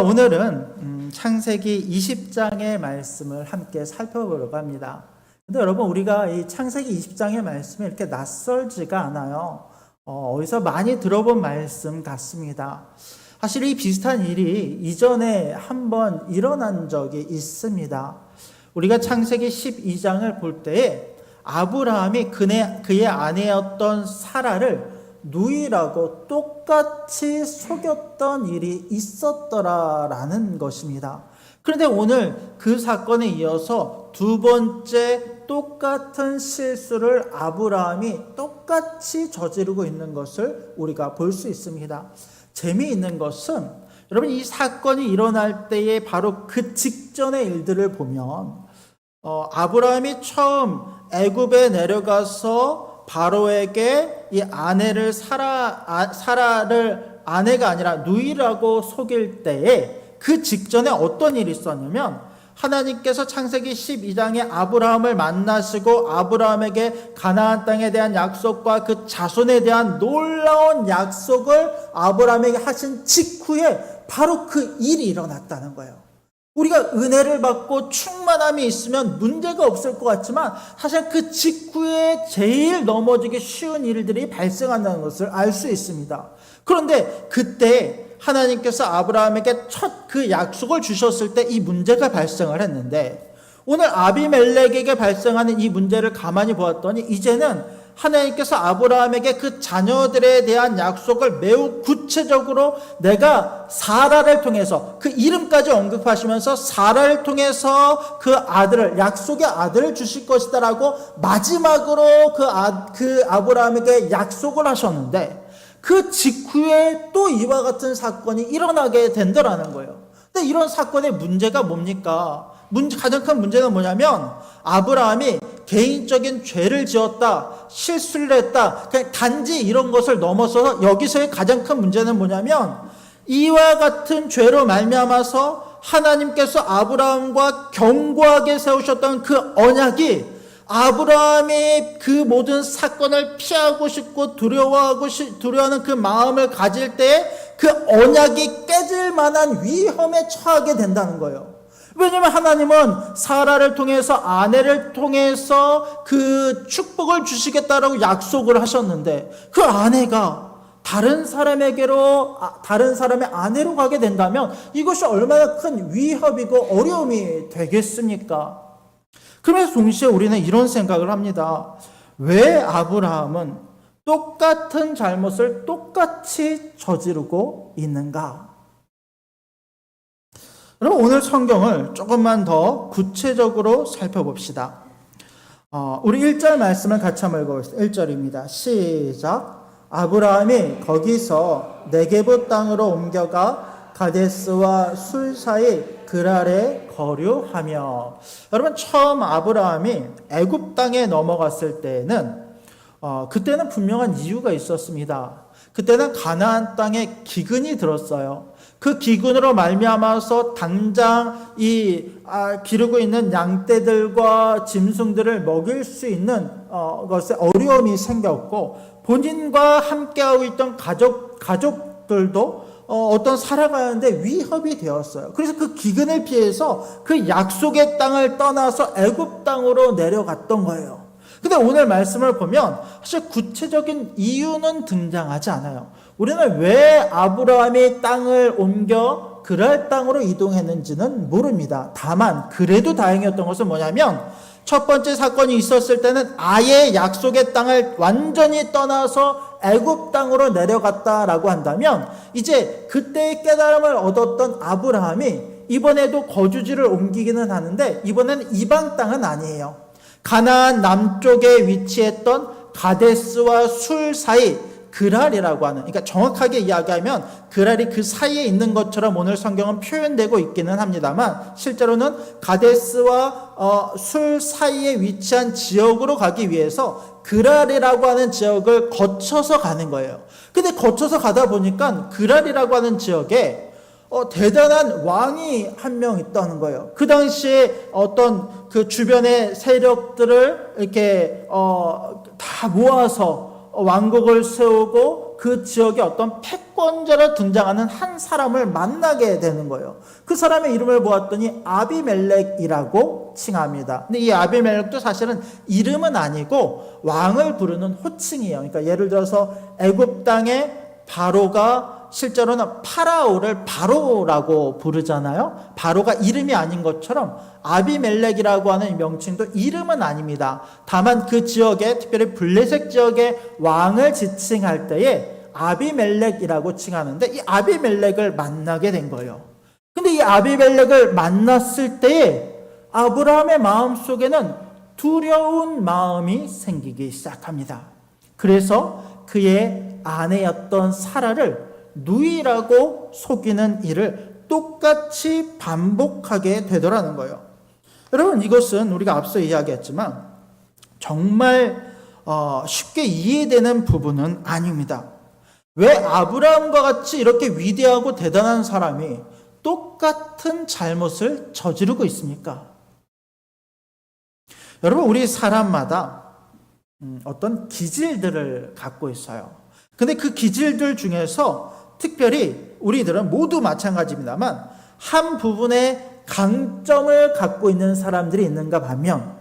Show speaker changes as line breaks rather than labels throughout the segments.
오늘은 창세기 20장의 말씀을 함께 살펴보려고 합니다. 근데 여러분, 우리가 이 창세기 20장의 말씀이 이렇게 낯설지가 않아요. 어디서 많이 들어본 말씀 같습니다. 사실 이 비슷한 일이 이전에 한번 일어난 적이 있습니다. 우리가 창세기 12장을 볼 때에 아브라함이 그의 아내였던 사라를 누이라고 똑같이 속였던 일이 있었더라라는 것입니다. 그런데 오늘 그 사건에 이어서 두 번째 똑같은 실수를 아브라함이 똑같이 저지르고 있는 것을 우리가 볼 수 있습니다. 재미있는 것은 여러분, 이 사건이 일어날 때에 바로 그 직전의 일들을 보면 아브라함이 처음 애굽에 내려가서 바로에게 이 아내를 사라를 아내가 아니라 누이라고 속일 때에 그 직전에 어떤 일이 있었냐면, 하나님께서 창세기 12장에 아브라함을 만나시고 아브라함에게 가나안 땅에 대한 약속과 그 자손에 대한 놀라운 약속을 아브라함에게 하신 직후에 바로 그 일이 일어났다는 거예요. 우리가 은혜를 받고 충만함이 있으면 문제가 없을 것 같지만 사실 그 직후에 제일 넘어지기 쉬운 일들이 발생한다는 것을 알 수 있습니다. 그런데 그때 하나님께서 아브라함에게 첫 그 약속을 주셨을 때 이 문제가 발생을 했는데, 오늘 아비멜렉에게 발생하는 이 문제를 가만히 보았더니 이제는 하나님께서 아브라함에게 그 자녀들에 대한 약속을 매우 구체적으로 내가 사라를 통해서, 그 이름까지 언급하시면서 사라를 통해서 그 아들을, 약속의 아들을 주실 것이다 라고 마지막으로 그 아브라함에게 약속을 하셨는데, 그 직후에 또 이와 같은 사건이 일어나게 된다라는 거예요. 근데 이런 사건의 문제가 뭡니까? 가장 큰 문제는 뭐냐면, 아브라함이 개인적인 죄를 지었다, 실수를 했다, 그냥 단지 이런 것을 넘어서서 여기서의 가장 큰 문제는 뭐냐면, 이와 같은 죄로 말미암아서 하나님께서 아브라함과 견고하게 세우셨던 그 언약이, 아브라함이 그 모든 사건을 피하고 싶고 두려워하는 그 마음을 가질 때 그 언약이 깨질 만한 위험에 처하게 된다는 거예요. 왜냐하면 하나님은 사라를 통해서, 아내를 통해서 그 축복을 주시겠다라고 약속을 하셨는데, 그 아내가 다른 사람의 아내로 가게 된다면 이것이 얼마나 큰 위협이고 어려움이 되겠습니까? 그러면서 동시에 우리는 이런 생각을 합니다. 왜 아브라함은 똑같은 잘못을 똑같이 저지르고 있는가? 여러분, 오늘 성경을 조금만 더 구체적으로 살펴봅시다. 우리 1절 말씀을 같이 한번 읽어보겠습니다. 1절입니다. 시작. 아브라함이 거기서 네게부 땅으로 옮겨가 가데스와 술 사이 그랄에 거류하며. 여러분, 처음 아브라함이 애굽 땅에 넘어갔을 때는 그때는 분명한 이유가 있었습니다. 그때는 가나안 땅에 기근이 들었어요. 그 기근으로 말미암아서 당장 기르고 있는 양떼들과 짐승들을 먹일 수 있는 것에 어려움이 생겼고, 본인과 함께하고 있던 가족들도 어떤 살아가는데 위협이 되었어요. 그래서 그 기근을 피해서 그 약속의 땅을 떠나서 애굽 땅으로 내려갔던 거예요. 근데 오늘 말씀을 보면 사실 구체적인 이유는 등장하지 않아요. 우리는 왜 아브라함이 땅을 옮겨 그랄 땅으로 이동했는지는 모릅니다. 다만 그래도 다행이었던 것은 뭐냐면, 첫 번째 사건이 있었을 때는 아예 약속의 땅을 완전히 떠나서 애굽 땅으로 내려갔다라고 한다면, 이제 그때의 깨달음을 얻었던 아브라함이 이번에도 거주지를 옮기기는 하는데, 이번에는 이방 땅은 아니에요. 가나안 남쪽에 위치했던 가데스와 술 사이 그랄이라고 하는, 그러니까 정확하게 이야기하면 그랄이 그 사이에 있는 것처럼 오늘 성경은 표현되고 있기는 합니다만, 실제로는 가데스와 술 사이에 위치한 지역으로 가기 위해서 그랄이라고 하는 지역을 거쳐서 가는 거예요. 근데 거쳐서 가다 보니까 그랄이라고 하는 지역에 대단한 왕이 한 명 있다는 거예요. 그 당시에 어떤 그 주변의 세력들을 이렇게 다 모아서 왕국을 세우고 그 지역에 어떤 패권자로 등장하는 한 사람을 만나게 되는 거예요. 그 사람의 이름을 보았더니 아비멜렉이라고 칭합니다. 근데 이 아비멜렉도 사실은 이름은 아니고 왕을 부르는 호칭이에요. 그러니까 예를 들어서 애굽 땅에 바로가 실제로는 파라오를 바로라고 부르잖아요. 바로가 이름이 아닌 것처럼 아비멜렉이라고 하는 명칭도 이름은 아닙니다. 다만 그 지역에, 특별히 블레셋 지역의 왕을 지칭할 때에 아비멜렉이라고 칭하는데, 이 아비멜렉을 만나게 된 거예요. 근데 이 아비멜렉을 만났을 때에 아브라함의 마음속에는 두려운 마음이 생기기 시작합니다. 그래서 그의 아내였던 사라를 누이라고 속이는 일을 똑같이 반복하게 되더라는 거예요. 여러분, 이것은 우리가 앞서 이야기했지만 정말 쉽게 이해되는 부분은 아닙니다. 왜 아브라함과 같이 이렇게 위대하고 대단한 사람이 똑같은 잘못을 저지르고 있습니까? 여러분, 우리 사람마다 어떤 기질들을 갖고 있어요. 근데 그 기질들 중에서 특별히 우리들은 모두 마찬가지입니다만 한 부분에 강점을 갖고 있는 사람들이 있는가 하면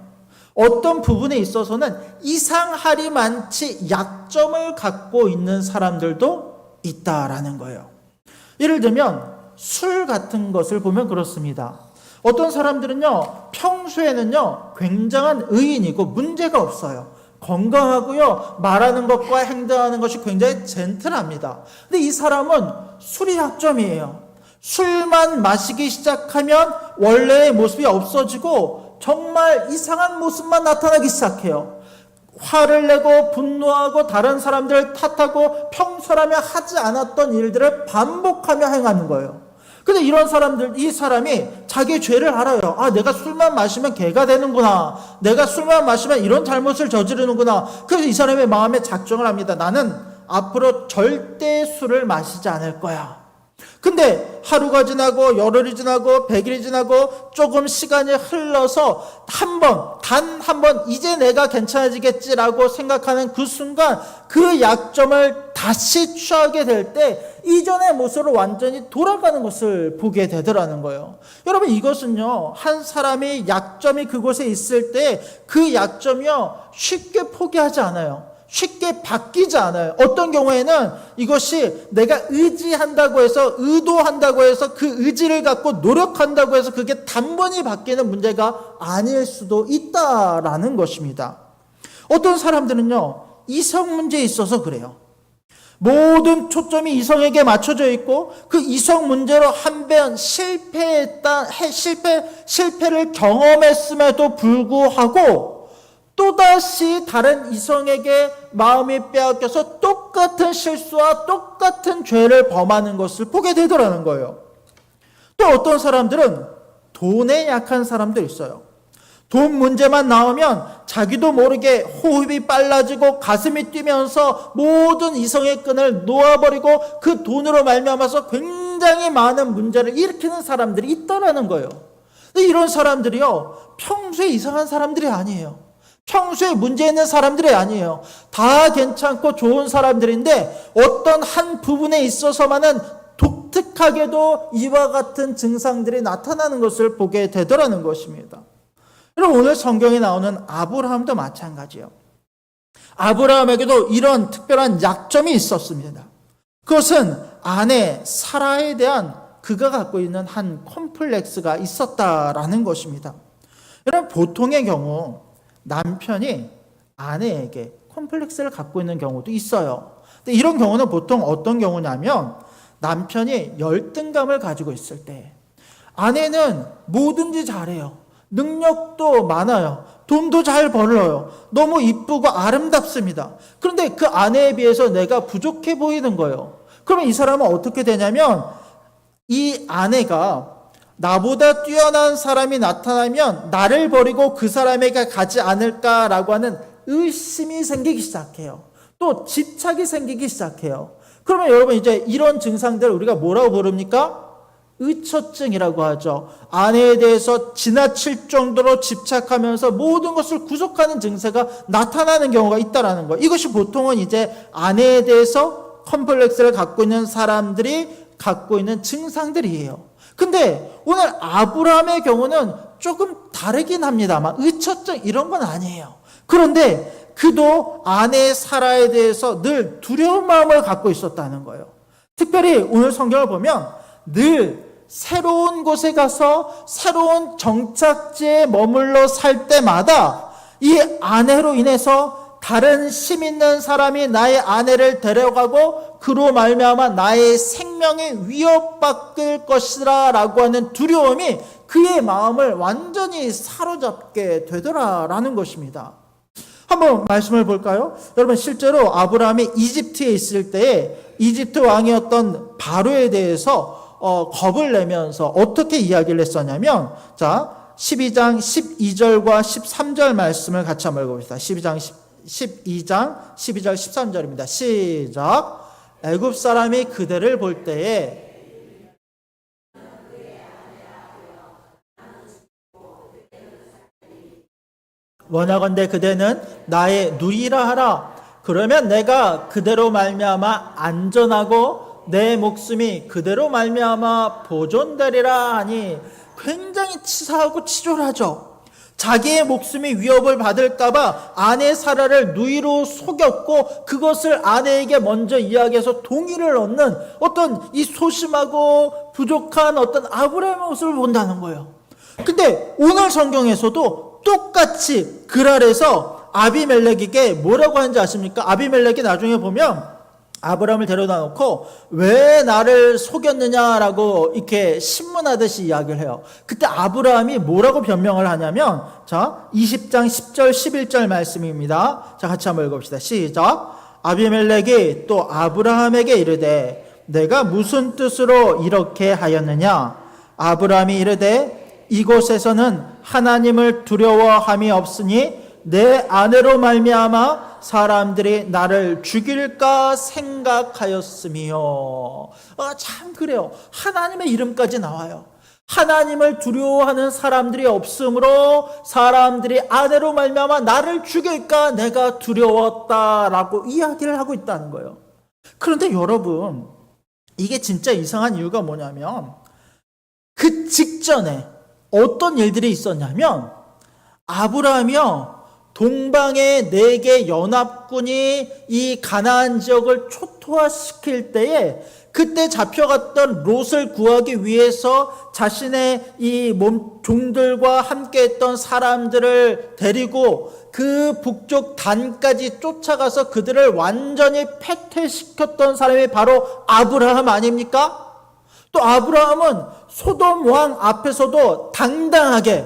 어떤 부분에 있어서는 이상하리 많지 약점을 갖고 있는 사람들도 있다라는 거예요. 예를 들면 술 같은 것을 보면 그렇습니다. 어떤 사람들은요, 평소에는요, 굉장한 의인이고 문제가 없어요. 건강하고요, 말하는 것과 행동하는 것이 굉장히 젠틀합니다. 근데 이 사람은 술이 약점이에요. 술만 마시기 시작하면 원래의 모습이 없어지고 정말 이상한 모습만 나타나기 시작해요. 화를 내고 분노하고 다른 사람들을 탓하고 평소라면 하지 않았던 일들을 반복하며 행하는 거예요. 근데 이런 사람들, 이 사람이 자기 죄를 알아요. 아, 내가 술만 마시면 개가 되는구나. 내가 술만 마시면 이런 잘못을 저지르는구나. 그래서 이 사람의 마음에 작정을 합니다. 나는 앞으로 절대 술을 마시지 않을 거야. 근데 하루가 지나고 열흘이 지나고 100일이 지나고 조금 시간이 흘러서 단 한 번 이제 내가 괜찮아지겠지라고 생각하는 그 순간 그 약점을 다시 취하게 될 때 이전의 모습으로 완전히 돌아가는 것을 보게 되더라는 거예요. 여러분, 이것은요, 한 사람이 약점이 그곳에 있을 때 그 약점이요, 쉽게 포기하지 않아요. 쉽게 바뀌지 않아요. 어떤 경우에는 이것이 내가 의지한다고 해서, 의도한다고 해서 그 의지를 갖고 노력한다고 해서 그게 단번에 바뀌는 문제가 아닐 수도 있다라는 것입니다. 어떤 사람들은요, 이성 문제에 있어서 그래요. 모든 초점이 이성에게 맞춰져 있고 그 이성 문제로 한 번 실패를 경험했음에도 불구하고 또다시 다른 이성에게 마음이 빼앗겨서 똑같은 실수와 똑같은 죄를 범하는 것을 보게 되더라는 거예요. 또 어떤 사람들은 돈에 약한 사람도 있어요. 돈 문제만 나오면 자기도 모르게 호흡이 빨라지고 가슴이 뛰면서 모든 이성의 끈을 놓아버리고 그 돈으로 말미암아서 굉장히 많은 문제를 일으키는 사람들이 있다라는 거예요. 근데 이런 사람들이요, 평소에 이상한 사람들이 아니에요. 평소에 문제 있는 사람들이 아니에요. 다 괜찮고 좋은 사람들인데 어떤 한 부분에 있어서만은 독특하게도 이와 같은 증상들이 나타나는 것을 보게 되더라는 것입니다. 여러분, 오늘 성경에 나오는 아브라함도 마찬가지예요. 아브라함에게도 이런 특별한 약점이 있었습니다. 그것은 아내 사라에 대한 그가 갖고 있는 한 컴플렉스가 있었다라는 것입니다. 여러분, 보통의 경우 남편이 아내에게 컴플렉스를 갖고 있는 경우도 있어요. 근데 이런 경우는 보통 어떤 경우냐면 남편이 열등감을 가지고 있을 때 아내는 뭐든지 잘해요. 능력도 많아요. 돈도 잘 벌어요. 너무 이쁘고 아름답습니다. 그런데 그 아내에 비해서 내가 부족해 보이는 거예요. 그러면 이 사람은 어떻게 되냐면 이 아내가 나보다 뛰어난 사람이 나타나면 나를 버리고 그 사람에게 가지 않을까라고 하는 의심이 생기기 시작해요. 또 집착이 생기기 시작해요. 그러면 여러분, 이제 이런 증상들을 우리가 뭐라고 부릅니까? 의처증이라고 하죠. 아내에 대해서 지나칠 정도로 집착하면서 모든 것을 구속하는 증세가 나타나는 경우가 있다라는 거예요. 이것이 보통은 이제 아내에 대해서 컴플렉스를 갖고 있는 사람들이 갖고 있는 증상들이에요. 근데 오늘 아브라함의 경우는 조금 다르긴 합니다만 의처증 이런 건 아니에요. 그런데 그도 아내 사라에 대해서 늘 두려운 마음을 갖고 있었다는 거예요. 특별히 오늘 성경을 보면 늘 새로운 곳에 가서 새로운 정착지에 머물러 살 때마다 이 아내로 인해서 다른 심 있는 사람이 나의 아내를 데려가고 그로 말미암아 나의 생명이 위협받을 것이라 라고 하는 두려움이 그의 마음을 완전히 사로잡게 되더라라는 것입니다. 한번 말씀을 볼까요? 여러분 실제로 아브라함이 이집트에 있을 때에 이집트 왕이었던 바로에 대해서 겁을 내면서 어떻게 이야기를 했었냐면, 자 12장 12절과 13절 말씀을 같이 한번 읽어봅시다. 12장 12절 13절입니다. 시작. 애굽 사람이 그대를 볼 때에 원하건대 그대는 나의 누이라 하라. 그러면 내가 그대로 말미암아 안전하고 내 목숨이 그대로 말미암아 보존되리라 하니, 굉장히 치사하고 치졸하죠. 자기의 목숨이 위협을 받을까봐 아내 사라를 누이로 속였고 그것을 아내에게 먼저 이야기해서 동의를 얻는 어떤 이 소심하고 부족한 어떤 아브라함의 모습을 본다는 거예요. 근데 오늘 성경에서도 똑같이 그랄에서 아비멜렉에게 뭐라고 하는지 아십니까? 아비멜렉이 나중에 보면 아브라함을 데려다 놓고 왜 나를 속였느냐라고 이렇게 신문하듯이 이야기를 해요. 그때 아브라함이 뭐라고 변명을 하냐면, 자 20장 10절 11절 말씀입니다. 자 같이 한번 읽어봅시다. 시작. 아비멜렉이 또 아브라함에게 이르되 내가 무슨 뜻으로 이렇게 하였느냐? 아브라함이 이르되 이곳에서는 하나님을 두려워함이 없으니 내 아내로 말미암아 사람들이 나를 죽일까 생각하였으며. 참 그래요. 하나님의 이름까지 나와요. 하나님을 두려워하는 사람들이 없으므로 사람들이 아내로 말미암아 나를 죽일까 내가 두려웠다라고 이야기를 하고 있다는 거예요. 그런데 여러분, 이게 진짜 이상한 이유가 뭐냐면 그 직전에 어떤 일들이 있었냐면, 아브라함이요 동방의 4개 연합군이 이 가나안 지역을 초토화시킬 때에 그때 잡혀갔던 롯을 구하기 위해서 자신의 이 종들과 함께했던 사람들을 데리고 그 북쪽 단까지 쫓아가서 그들을 완전히 패퇴시켰던 사람이 바로 아브라함 아닙니까? 또 아브라함은 소돔 왕 앞에서도 당당하게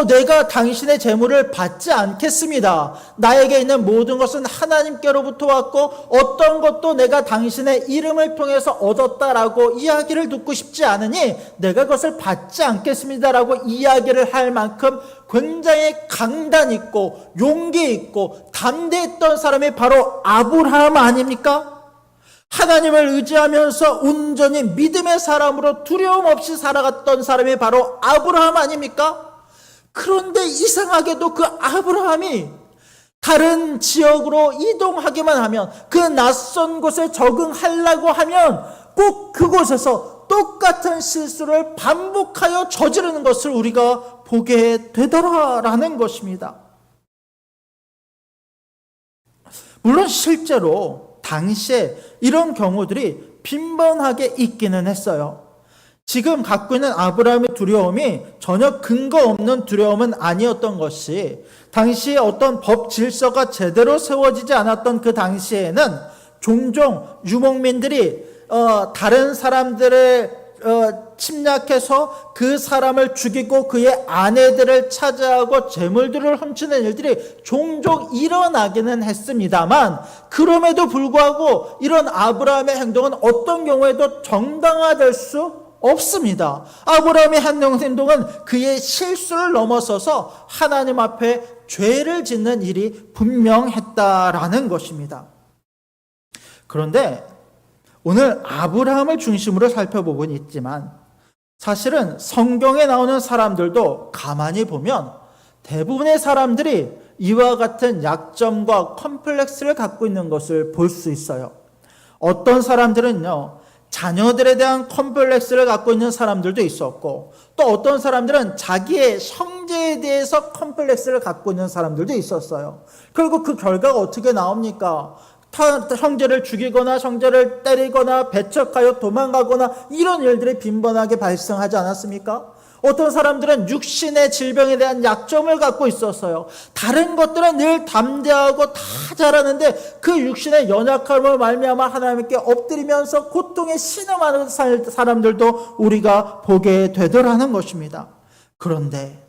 내가 당신의 재물을 받지 않겠습니다. 나에게 있는 모든 것은 하나님께로부터 왔고 어떤 것도 내가 당신의 이름을 통해서 얻었다라고 이야기를 듣고 싶지 않으니 내가 그것을 받지 않겠습니다라고 이야기를 할 만큼 굉장히 강단 있고 용기 있고 담대했던 사람이 바로 아브라함 아닙니까? 하나님을 의지하면서 온전히 믿음의 사람으로 두려움 없이 살아갔던 사람이 바로 아브라함 아닙니까? 그런데 이상하게도 그 아브라함이 다른 지역으로 이동하기만 하면, 그 낯선 곳에 적응하려고 하면 꼭 그곳에서 똑같은 실수를 반복하여 저지르는 것을 우리가 보게 되더라라는 것입니다. 물론 실제로 당시에 이런 경우들이 빈번하게 있기는 했어요. 지금 갖고 있는 아브라함의 두려움이 전혀 근거 없는 두려움은 아니었던 것이, 당시에 어떤 법 질서가 제대로 세워지지 않았던 그 당시에는 종종 유목민들이 다른 사람들을 침략해서 그 사람을 죽이고 그의 아내들을 차지하고 재물들을 훔치는 일들이 종종 일어나기는 했습니다만, 그럼에도 불구하고 이런 아브라함의 행동은 어떤 경우에도 정당화될 수 없습니다. 아브라함의 행동은 그의 실수를 넘어서서 하나님 앞에 죄를 짓는 일이 분명했다라는 것입니다. 그런데 오늘 아브라함을 중심으로 살펴보곤 있지만 사실은 성경에 나오는 사람들도 가만히 보면 대부분의 사람들이 이와 같은 약점과 컴플렉스를 갖고 있는 것을 볼 수 있어요. 어떤 사람들은요, 자녀들에 대한 컴플렉스를 갖고 있는 사람들도 있었고, 또 어떤 사람들은 자기의 형제에 대해서 컴플렉스를 갖고 있는 사람들도 있었어요. 그리고 그 결과가 어떻게 나옵니까? 형제를 죽이거나 형제를 때리거나 배척하여 도망가거나 이런 일들이 빈번하게 발생하지 않았습니까? 어떤 사람들은 육신의 질병에 대한 약점을 갖고 있었어요. 다른 것들은 늘 담대하고 다 잘하는데 그 육신의 연약함을 말미암아 하나님께 엎드리면서 고통에 신음하는 사람들도 우리가 보게 되더라는 것입니다. 그런데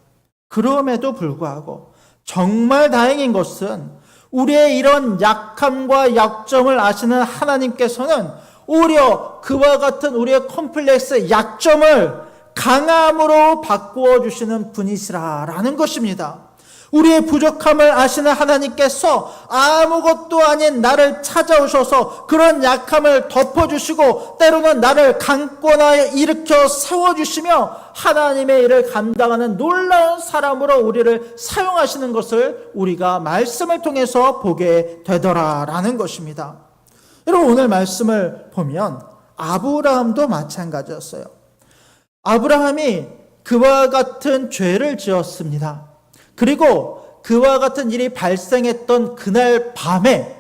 그럼에도 불구하고 정말 다행인 것은 우리의 이런 약함과 약점을 아시는 하나님께서는 오히려 그와 같은 우리의 컴플렉스, 약점을 강함으로 바꾸어 주시는 분이시라라는 것입니다. 우리의 부족함을 아시는 하나님께서 아무것도 아닌 나를 찾아오셔서 그런 약함을 덮어주시고 때로는 나를 강권하여 일으켜 세워주시며 하나님의 일을 감당하는 놀라운 사람으로 우리를 사용하시는 것을 우리가 말씀을 통해서 보게 되더라라는 것입니다. 여러분, 오늘 말씀을 보면 아브라함도 마찬가지였어요. 아브라함이 그와 같은 죄를 지었습니다. 그리고 그와 같은 일이 발생했던 그날 밤에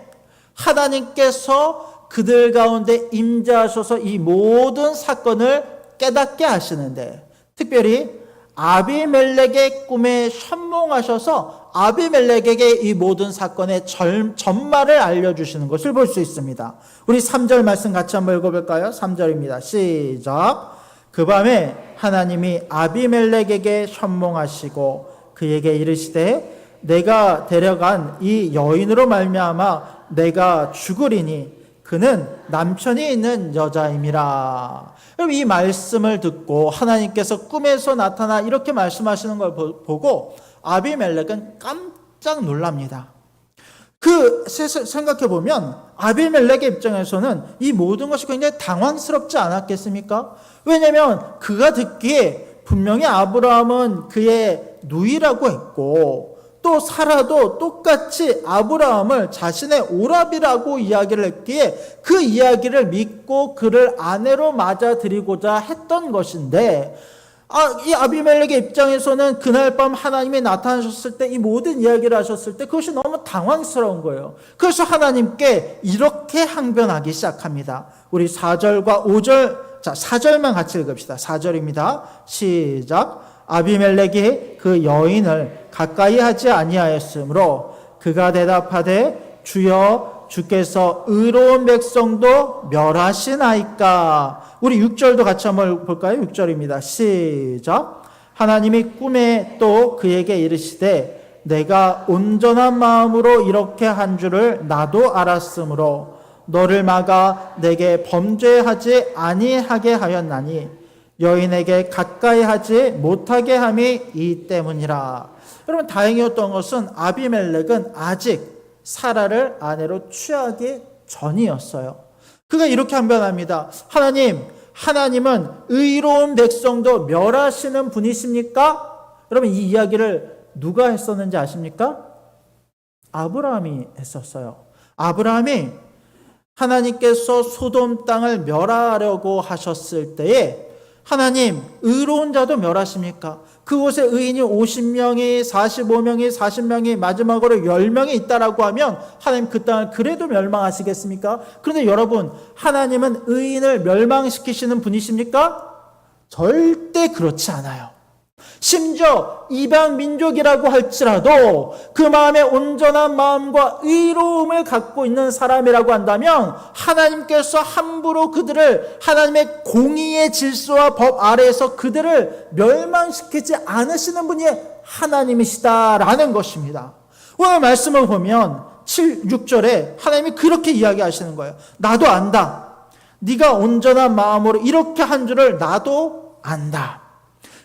하나님께서 그들 가운데 임재하셔서 이 모든 사건을 깨닫게 하시는데, 특별히 아비멜렉의 꿈에 현몽하셔서 아비멜렉에게 이 모든 사건의 전말을 알려주시는 것을 볼 수 있습니다. 우리 3절 말씀 같이 한번 읽어볼까요? 3절입니다. 시작. 그 밤에 하나님이 아비멜렉에게 현몽하시고 그에게 이르시되 내가 데려간 이 여인으로 말미암아 내가 죽으리니 그는 남편이 있는 여자임이라. 이 말씀을 듣고 하나님께서 꿈에서 나타나 이렇게 말씀하시는 걸 보고 아비멜렉은 깜짝 놀랍니다. 생각해보면 아비멜렉의 입장에서는 이 모든 것이 굉장히 당황스럽지 않았겠습니까? 왜냐하면 그가 듣기에 분명히 아브라함은 그의 누이라고 했고 또 사라도 똑같이 아브라함을 자신의 오라비라고 이야기를 했기에 그 이야기를 믿고 그를 아내로 맞아들이고자 했던 것인데, 이 아비멜렉의 입장에서는 그날 밤 하나님이 나타나셨을 때 이 모든 이야기를 하셨을 때 그것이 너무 당황스러운 거예요. 그래서 하나님께 이렇게 항변하기 시작합니다. 우리 4절과 5절, 자 4절만 같이 읽읍시다. 4절입니다. 시작. 아비멜렉이 그 여인을 가까이 하지 아니하였으므로 그가 대답하되 주여 주께서 의로운 백성도 멸하시나이까. 우리 6절도 같이 한번 볼까요? 6절입니다. 시작. 하나님이 꿈에 또 그에게 이르시되 내가 온전한 마음으로 이렇게 한 줄을 나도 알았으므로 너를 막아 내게 범죄하지 아니하게 하였나니 여인에게 가까이 하지 못하게 함이 이 때문이라. 여러분, 다행이었던 것은 아비멜렉은 아직 사라를 아내로 취하기 전이었어요. 그가 이렇게 항변합니다. 하나님은 의로운 백성도 멸하시는 분이십니까? 여러분, 이 이야기를 누가 했었는지 아십니까? 아브라함이 했었어요. 아브라함이 하나님께서 소돔 땅을 멸하려고 하셨을 때에 하나님, 의로운 자도 멸하십니까? 그곳에 의인이 50명이, 45명이, 40명이, 마지막으로 10명이 있다라고 하면 하나님 그 땅을 그래도 멸망하시겠습니까? 그런데 여러분, 하나님은 의인을 멸망시키시는 분이십니까? 절대 그렇지 않아요. 심지어 이방 민족이라고 할지라도 그 마음에 온전한 마음과 의로움을 갖고 있는 사람이라고 한다면 하나님께서 함부로 그들을 하나님의 공의의 질서와 법 아래에서 그들을 멸망시키지 않으시는 분이 하나님이시다라는 것입니다. 오늘 말씀을 보면 6절에 하나님이 그렇게 이야기하시는 거예요. 나도 안다. 네가 온전한 마음으로 이렇게 한 줄을 나도 안다.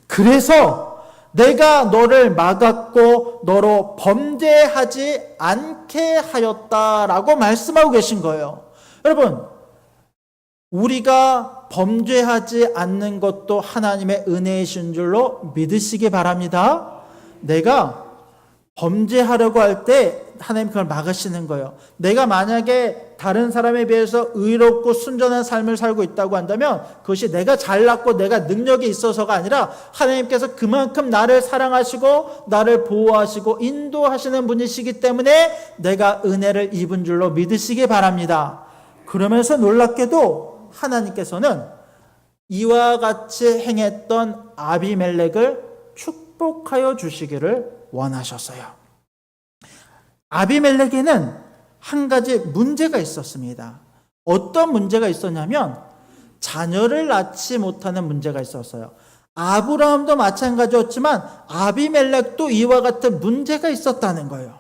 그래서 내가 너를 막았고 너로 범죄하지 않게 하였다라고 말씀하고 계신 거예요. 여러분, 우리가 범죄하지 않는 것도 하나님의 은혜이신 줄로 믿으시기 바랍니다. 내가 범죄하려고 할 때 하나님 그걸 막으시는 거예요. 내가 만약에 다른 사람에 비해서 의롭고 순전한 삶을 살고 있다고 한다면 그것이 내가 잘났고 내가 능력이 있어서가 아니라 하나님께서 그만큼 나를 사랑하시고 나를 보호하시고 인도하시는 분이시기 때문에 내가 은혜를 입은 줄로 믿으시기 바랍니다. 그러면서 놀랍게도 하나님께서는 이와 같이 행했던 아비멜렉을 축복하여 주시기를 원하셨어요. 아비멜렉에는 한 가지 문제가 있었습니다. 어떤 문제가 있었냐면 자녀를 낳지 못하는 문제가 있었어요. 아브라함도 마찬가지였지만 아비멜렉도 이와 같은 문제가 있었다는 거예요.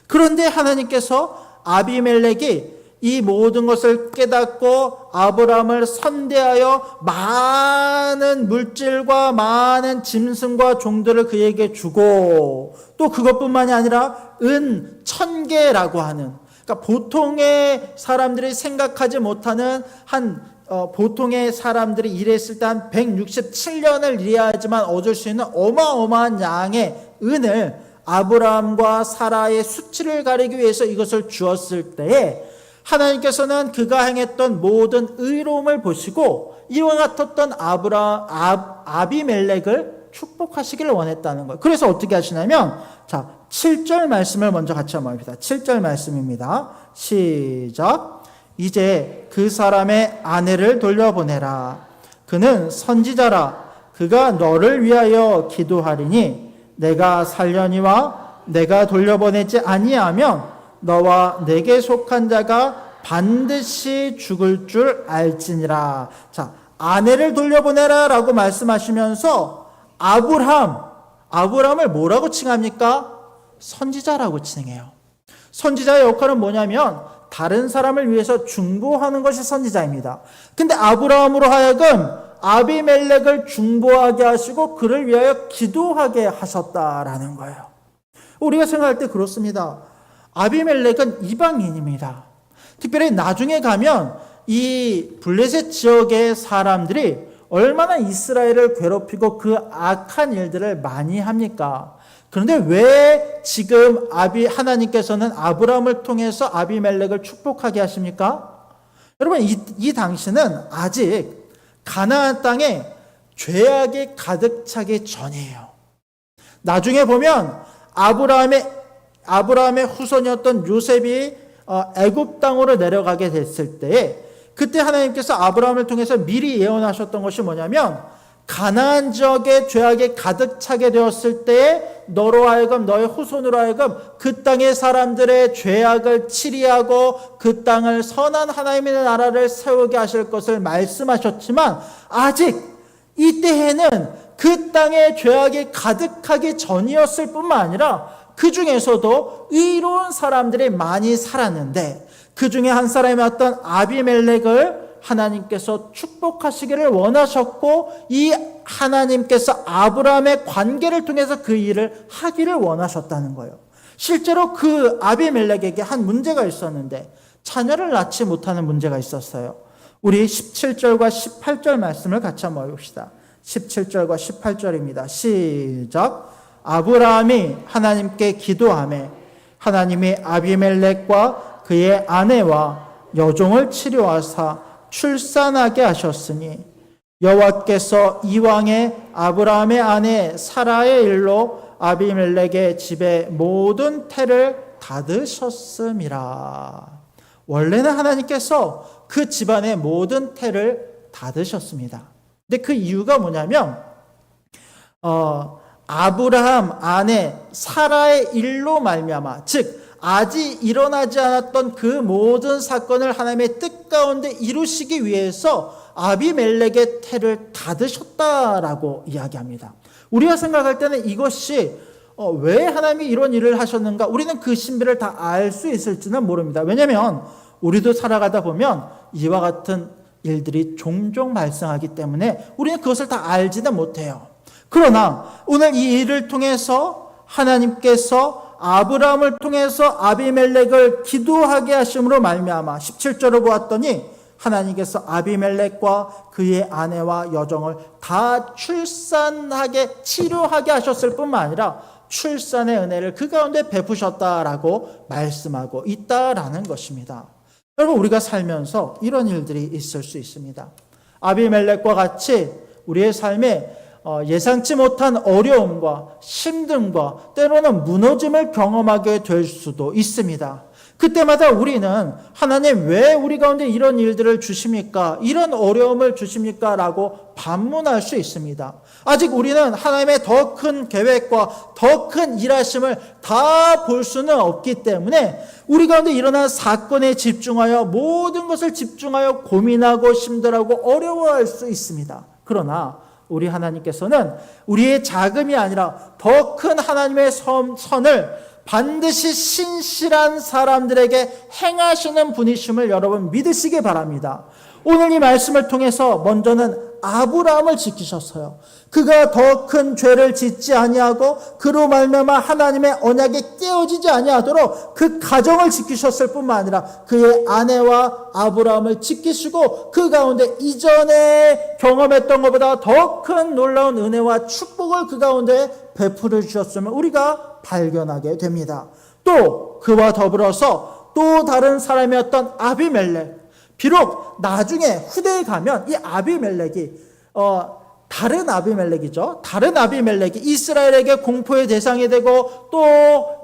그런데 하나님께서 아비멜렉이 이 모든 것을 깨닫고 아브라함을 선대하여 많은 물질과 많은 짐승과 종들을 그에게 주고 또 그것뿐만이 아니라 은 1000개라고 하는, 그러니까 보통의 사람들이 생각하지 못하는 보통의 사람들이 일했을 때 한 167년을 일해야지만 얻을 수 있는 어마어마한 양의 은을 아브라함과 사라의 수치를 가리기 위해서 이것을 주었을 때에 하나님께서는 그가 행했던 모든 의로움을 보시고 이와 같았던 아비멜렉을 축복하시기를 원했다는 거예요. 그래서 어떻게 하시냐면, 자, 7절 말씀을 먼저 같이 한번 봅니다. 7절 말씀입니다. 시작. 이제 그 사람의 아내를 돌려보내라. 그는 선지자라. 그가 너를 위하여 기도하리니 내가 살려니와 내가 돌려보내지 아니하면 너와 내게 속한 자가 반드시 죽을 줄 알지니라. 자, 아내를 돌려보내라 라고 말씀하시면서 아브라함을 뭐라고 칭합니까? 선지자라고 칭해요. 선지자의 역할은 뭐냐면 다른 사람을 위해서 중보하는 것이 선지자입니다. 근데 아브라함으로 하여금 아비멜렉을 중보하게 하시고 그를 위하여 기도하게 하셨다라는 거예요. 우리가 생각할 때 그렇습니다. 아비멜렉은 이방인입니다. 특별히 나중에 가면 이 블레셋 지역의 사람들이 얼마나 이스라엘을 괴롭히고 그 악한 일들을 많이 합니까? 그런데 왜 지금 하나님께서는 아브라함을 통해서 아비멜렉을 축복하게 하십니까? 여러분, 이 당시는 아직 가나안 땅에 죄악이 가득 차기 전이에요. 나중에 보면 아브라함의 후손이었던 요셉이 애굽 땅으로 내려가게 됐을 때에 그때 하나님께서 아브라함을 통해서 미리 예언하셨던 것이 뭐냐면 가나안 지역에 죄악이 가득 차게 되었을 때에 너로 하여금 너의 후손으로 하여금 그 땅의 사람들의 죄악을 치리하고 그 땅을 선한 하나님의 나라를 세우게 하실 것을 말씀하셨지만 아직 이때에는 그 땅에 죄악이 가득하기 전이었을 뿐만 아니라 그 중에서도 의로운 사람들이 많이 살았는데 그 중에 한 사람이었던 아비멜렉을 하나님께서 축복하시기를 원하셨고 이 하나님께서 아브라함의 관계를 통해서 그 일을 하기를 원하셨다는 거예요. 실제로 그 아비멜렉에게 한 문제가 있었는데 자녀를 낳지 못하는 문제가 있었어요. 우리 17절과 18절 말씀을 같이 한번 봅시다. 17절과 18절입니다. 시작. 아브라함이 하나님께 기도하매 하나님이 아비멜렉과 그의 아내와 여종을 치료하사 출산하게 하셨으니 여호와께서 이왕에 아브라함의 아내 사라의 일로 아비멜렉의 집에 모든 태를 닫으셨음이라. 원래는 하나님께서 그 집안의 모든 태를 닫으셨습니다. 근데 그 이유가 뭐냐면 아브라함 아내 사라의 일로 말미암아, 즉 아직 일어나지 않았던 그 모든 사건을 하나님의 뜻 가운데 이루시기 위해서 아비멜렉의 태를 닫으셨다라고 이야기합니다. 우리가 생각할 때는 이것이 왜 하나님이 이런 일을 하셨는가, 우리는 그 신비를 다 알 수 있을지는 모릅니다. 왜냐하면 우리도 살아가다 보면 이와 같은 일들이 종종 발생하기 때문에 우리는 그것을 다 알지는 못해요. 그러나 오늘 이 일을 통해서 하나님께서 아브라함을 통해서 아비멜렉을 기도하게 하심으로 말미암아 17절을 보았더니 하나님께서 아비멜렉과 그의 아내와 여종을 다 출산하게 치료하게 하셨을 뿐만 아니라 출산의 은혜를 그 가운데 베푸셨다라고 말씀하고 있다라는 것입니다. 여러분, 우리가 살면서 이런 일들이 있을 수 있습니다. 아비멜렉과 같이 우리의 삶에 예상치 못한 어려움과 힘듦과 때로는 무너짐을 경험하게 될 수도 있습니다. 그때마다 우리는 하나님, 왜 우리 가운데 이런 일들을 주십니까? 이런 어려움을 주십니까? 라고 반문할 수 있습니다. 아직 우리는 하나님의 더 큰 계획과 더 큰 일하심을 다 볼 수는 없기 때문에 우리 가운데 일어난 사건에 집중하여 모든 것을 집중하여 고민하고 힘들어하고 어려워할 수 있습니다. 그러나 우리 하나님께서는 우리의 자금이 아니라 더 큰 하나님의 선을 반드시 신실한 사람들에게 행하시는 분이심을 여러분 믿으시기 바랍니다. 오늘 이 말씀을 통해서 먼저는 아브라함을 지키셨어요. 그가 더 큰 죄를 짓지 아니하고 그로 말미암아 하나님의 언약이 깨어지지 아니하도록 그 가정을 지키셨을 뿐만 아니라 그의 아내와 아브라함을 지키시고 그 가운데 이전에 경험했던 것보다 더 큰 놀라운 은혜와 축복을 그 가운데 베풀어 주셨음을 우리가 발견하게 됩니다. 또 그와 더불어서 또 다른 사람이었던 아비멜렉, 비록 나중에 후대에 가면 이 아비멜렉이 다른 아비멜렉이죠. 다른 아비멜렉이 이스라엘에게 공포의 대상이 되고 또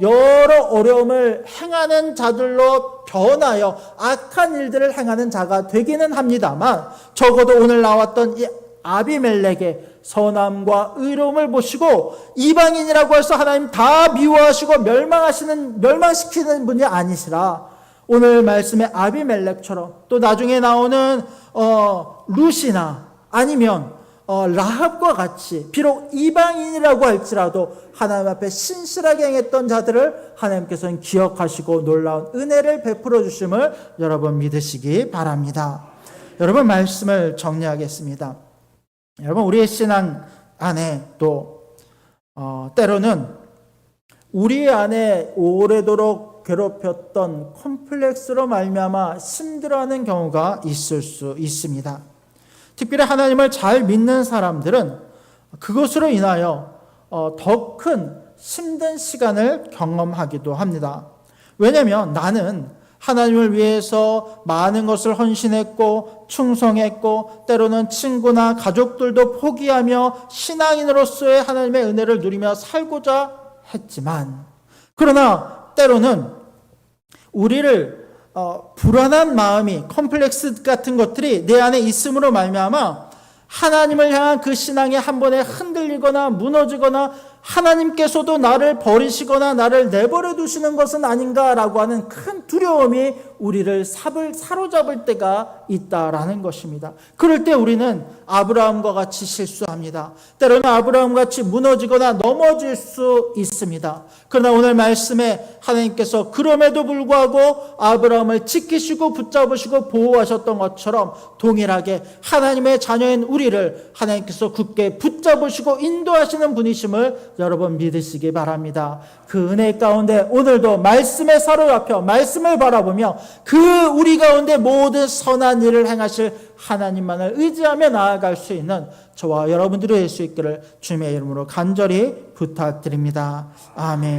여러 어려움을 행하는 자들로 변하여 악한 일들을 행하는 자가 되기는 합니다만, 적어도 오늘 나왔던 이 아비멜렉의 선함과 의로움을 보시고 이방인이라고 해서 하나님 다 미워하시고 멸망시키는 분이 아니시라 오늘 말씀의 아비멜렉처럼 또 나중에 나오는 룻이나 아니면 라합과 같이 비록 이방인이라고 할지라도 하나님 앞에 신실하게 행했던 자들을 하나님께서는 기억하시고 놀라운 은혜를 베풀어 주심을 여러분 믿으시기 바랍니다. 여러분, 말씀을 정리하겠습니다. 여러분, 우리의 신앙 안에 또 때로는 우리 안에 오래도록 괴롭혔던 콤플렉스로 말미암아 힘들어하는 경우가 있을 수 있습니다. 특별히 하나님을 잘 믿는 사람들은 그것으로 인하여 더 큰 힘든 시간을 경험하기도 합니다. 왜냐하면 나는 하나님을 위해서 많은 것을 헌신했고 충성했고 때로는 친구나 가족들도 포기하며 신앙인으로서의 하나님의 은혜를 누리며 살고자 했지만, 그러나 때로는 우리를 불안한 마음이, 컴플렉스 같은 것들이 내 안에 있음으로 말미암아 하나님을 향한 그 신앙이 한 번에 흔들리거나 무너지거나 하나님께서도 나를 버리시거나 나를 내버려 두시는 것은 아닌가라고 하는 큰 두려움이 우리를 사로잡을 때가 있다라는 것입니다. 그럴 때 우리는 아브라함과 같이 실수합니다. 때로는 아브라함과 같이 무너지거나 넘어질 수 있습니다. 그러나 오늘 말씀에 하나님께서 그럼에도 불구하고 아브라함을 지키시고 붙잡으시고 보호하셨던 것처럼 동일하게 하나님의 자녀인 우리를 하나님께서 굳게 붙잡으시고 인도하시는 분이심을 여러분 믿으시기 바랍니다. 그 은혜 가운데 오늘도 말씀에 사로잡혀 말씀을 바라보며 그 우리 가운데 모든 선한 일을 행하실 하나님만을 의지하며 나아갈 수 있는 저와 여러분들이 될 수 있기를 주님의 이름으로 간절히 부탁드립니다. 아멘.